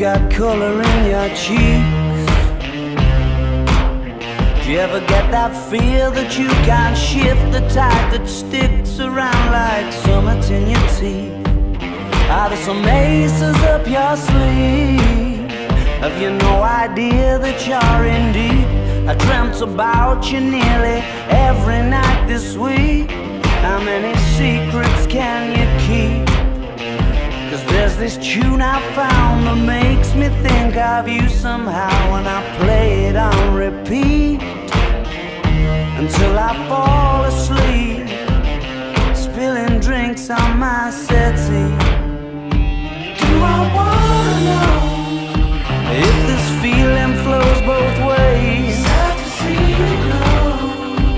got color in your cheeks? Do you ever get that feel that you can't shift, the type that sticks around like summit in your teeth? Are there some aces up your sleeve? Have you no idea that you're in deep? I dreamt about you nearly every night this week. How many secrets can you keep? 'Cause there's this tune I found that makes me think of you somehow, and I play it on repeat until I fall